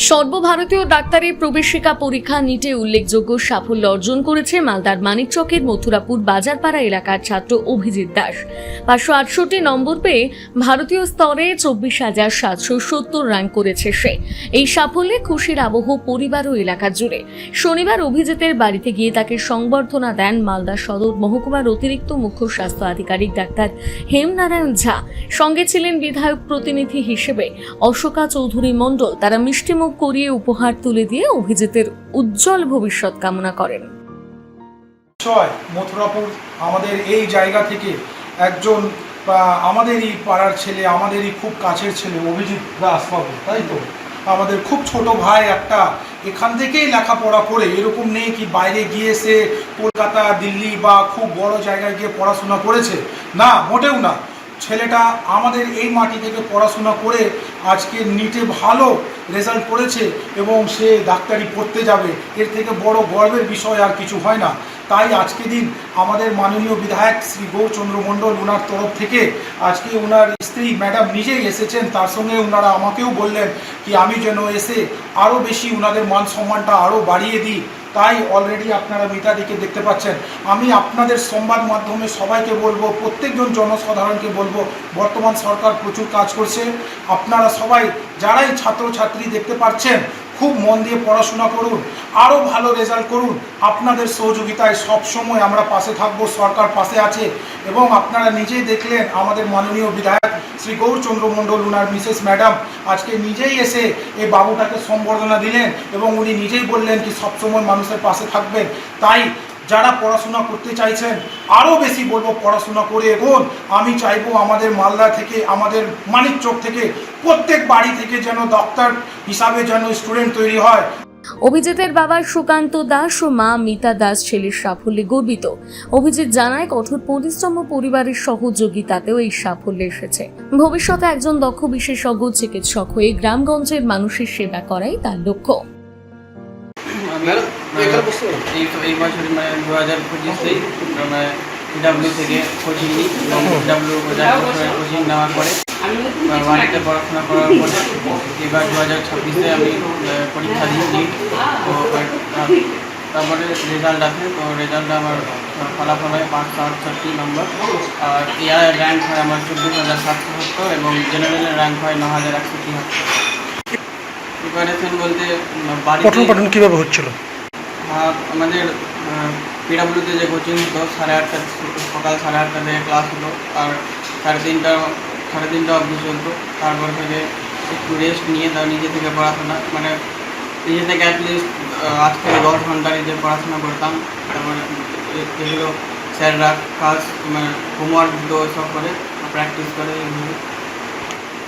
সর্বভারতীয় ডাক্তারি প্রবেশিকা পরীক্ষা নিটে উল্লেখযোগ্য সাফল্য অর্জন করেছে মালদার মানিকচকের মথুরাপুর বাজারপাড়া এলাকার ছাত্র অভিজিৎ দাস। 568 নম্বর পেয়ে ভারতীয় স্তরে 24,770 র্যাঙ্ক করেছে সে। এই সাফল্যে খুশির আবহ পরিবার ও এলাকা জুড়ে। শনিবার অভিজিতের বাড়িতে গিয়ে তাকে সংবর্ধনা দেন মালদা সদর মহকুমার অতিরিক্ত মুখ্য স্বাস্থ্য আধিকারিক ডাক্তার হেমনারায়ণ ঝা। সঙ্গে ছিলেন বিধায়ক প্রতিনিধি হিসেবে অশোকা চৌধুরী মণ্ডল। তারা মিষ্টিমুখ করিয়ে উপহার তুলে দিয়ে অভিজিতের উজ্জ্বল ভবিষ্যৎ কামনা করেন। মথুরাপুর আমাদের এই জায়গা থেকে একজন আমাদেরই পাড়ার ছেলে, আমাদেরই খুব কাছের ছেলে অভিজিৎ দাস বাবু, তাই তো আমাদের খুব ছোট ভাই একটা, এখান থেকেই লেখাপড়া করে, এরকম নেই কি বাইরে গিয়ে সে কলকাতা দিল্লি বা খুব বড় জায়গায় গিয়ে পড়াশোনা করেছে, না মোটেও না। ছেলেটা আমাদের এই মাটি থেকে পড়াশোনা করে আজকে নিটে ভালো রেজাল্ট করেছে এবং সে ডাক্তারি পড়তে যাবে। এর থেকে বড় গর্বের বিষয় আর কিছু হয় না। তাই আজকে দিন আমাদের মাননীয় বিধায়ক শ্রী গৌরচন্দ্র মণ্ডল ওনার তরফ থেকে আজকে ওনার স্ত্রী ম্যাডাম নিজেই এসেছেন, তার সঙ্গে ওনারা আমাকেও বললেন কি আমি যেন এসে আরও বেশি ওনাদের মান সম্মানটা আরও বাড়িয়ে দিই। তাই অলরেডি আপনারা মিতাদিকে দেখতে পাচ্ছেন। আমি আপনাদের সংবাদ মাধ্যমে সবাইকে বলবো, প্রত্যেকজন জনসাধারণকে বলবো, বর্তমান সরকার প্রচুর কাজ করছে। আপনারা সবাই যারাই ছাত্রছাত্রী দেখতে পাচ্ছেন, খুব মন দিয়ে পড়াশোনা করুন, আরও ভালো রেজাল্ট করুন। আপনাদের সহযোগিতায় সবসময় আমরা পাশে থাকবো, সরকার পাশে আছে। এবং আপনারা নিজেই দেখলেন আমাদের মাননীয় বিধায়ক শ্রী গৌরচন্দ্র মণ্ডল ওনার মিসেস ম্যাডাম আজকে নিজেই এসে এই বাবুটাকে সম্বর্ধনা দিলেন এবং উনি নিজেই বললেন কি সবসময় মানুষের পাশে থাকবেন। তাই যারা পড়াশোনা করতে চাইছেন আরও বেশি বলবো পড়াশোনা করে এগোন। আমি চাইবো আমাদের মালদা থেকে, আমাদের মানিকচক থেকে, প্রত্যেক বাড়ি থেকে যেন ডক্টর হিসাবে যেন স্টুডেন্ট তৈরি হয়। অভিজিতের বাবা সুকান্ত দাস ও মা মিতা দাস ছেলের সাফল্যে গর্বিত। অভিজিৎ জানায় কঠোর পরিশ্রম ও পরিবারের সহযোগিতাতেও এই সাফল্য এসেছে। ভবিষ্যতে একজন দক্ষ বিশেষজ্ঞ চিকিৎসক হয়ে গ্রামগঞ্জের মানুষের সেবা করাই তার লক্ষ্য। এই বছর 2025-তেই পিডাব্লিউ থেকে কোচিং নিই এবং পিডাব্লিউ কোচিং নেওয়ার পরে বাড়িতে পড়াশোনা করার পরে এবার 2026-এ আমি পরীক্ষা দিই। তো তারপরে রেজাল্ট আছে, তো রেজাল্টে আমার ফলাফল হয় 568 নম্বর। আর এয়ার র্যাঙ্ক হয় আমার 24,770 এবং জেনারেলের র্যাঙ্ক হয় 9,173। প্রিপারেশন বলতে পঠন কীভাবে হচ্ছিল? আমাদের পিডাব্লিউতে যে কোচিং হতো 8:30 সকাল 8:30 থেকে ক্লাস হলো, আর 3:30 অবধি চলতো। তারপর থেকে একটু রেস্ট নিয়ে তার নিজে থেকে পড়াশোনা, মানে নিজে থেকে অ্যাটলিস্ট 8 থেকে 10 ঘন্টা নিজে পড়াশোনা করতাম। তারপরে এগুলো স্যাররা কাজ মানে হোমওয়ার্ক দিত, সব করে প্র্যাকটিস করে।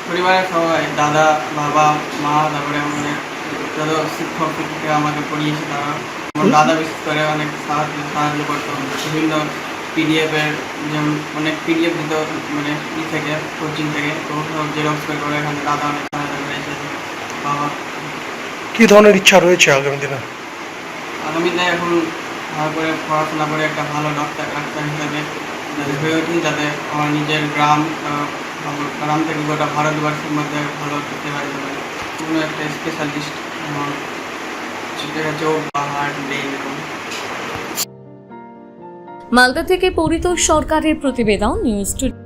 পরিবারের সবাই, দাদা, বাবা, মা, তারপরে আমাদের যত শিক্ষক শিক্ষিকা আমাকে পড়িয়েছে তারা, আমার দাদা বিশেষ করে অনেক সাহায্য করতো। বিভিন্ন পিডিএফের যেমন অনেক পিডিএফ দিত মানে থেকে কোচিং থেকে, তো সব জেরক্স করে এখানে দাদা অনেক সাহায্য করে এসেছে। বাবা কী ধরনের ইচ্ছা রয়েছে আগামী দিনে? আগামীতে এখন ভালো করে পড়াশোনা করে একটা ভালো ডাক্তার হিসাবে যাতে হয়ে উঠি, যাতে আমার নিজের গ্রাম থেকে গোটা ভারতবর্ষের মধ্যে ভালো করতে পারি, কোনো একটা স্পেশালিস্ট চোখ, পাহাড়, মালদা থেকে পরিতোষ সরকারের প্রতিবেদন, নিউজ টুডে।